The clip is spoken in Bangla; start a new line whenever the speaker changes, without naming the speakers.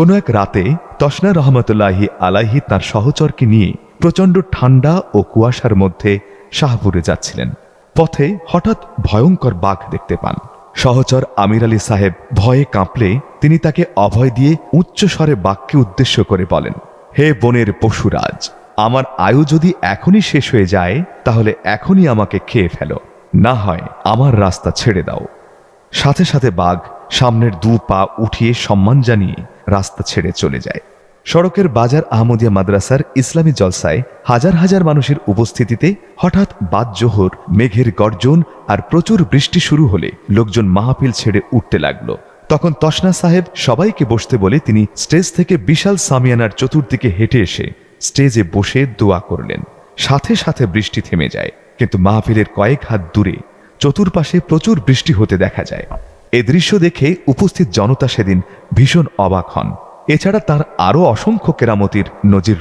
কোনো এক রাতে তসনা রহমতুল্লাহি আলাইহি তার সহচরকে নিয়ে প্রচণ্ড ঠান্ডা ও কুয়াশার মধ্যে শাহপুরে যাচ্ছিলেন। পথে হঠাৎ ভয়ঙ্কর বাঘ দেখতে পান। সহচর আমির আলী সাহেব ভয়ে কাঁপলে তিনি তাকে অভয় দিয়ে উচ্চ স্বরে বাঘকে উদ্দেশ্য করে বলেন, হে বনের পশুরাজ, আমার আয়ু যদি এখনই শেষ হয়ে যায় তাহলে এখনই আমাকে খেয়ে ফেলো, না হয় আমার রাস্তা ছেড়ে দাও। সাথে সাথে বাঘ সামনের 2 পা উঠিয়ে সম্মান জানিয়ে রাস্তা ছেড়ে চলে যায়। সড়কের বাজার আহমদিয়া মাদ্রাসার ইসলামী জলসায় হাজার হাজার মানুষের উপস্থিতিতে হঠাৎ বাদ জোহর মেঘের গর্জন আর প্রচুর বৃষ্টি শুরু হলে লোকজন মাহফিল ছেড়ে উঠতে লাগলো। তখন তসনা সাহেব সবাইকে বসতে বলে তিনি স্টেজ থেকে বিশাল সামিয়ানার চতুর্দিকে হেঁটে এসে স্টেজে বসে দোয়া করলেন। সাথে সাথে বৃষ্টি থেমে যায়, কিন্তু মাহফিলের কয়েক হাত দূরে চতুর্পাশে প্রচুর বৃষ্টি হতে দেখা যায়। এ দৃশ্য দেখে উপস্থিত জনতা সেদিন ভীষণ অবাক হন। এছাড়া তার আরও অসংখ্য কেরামতির নজির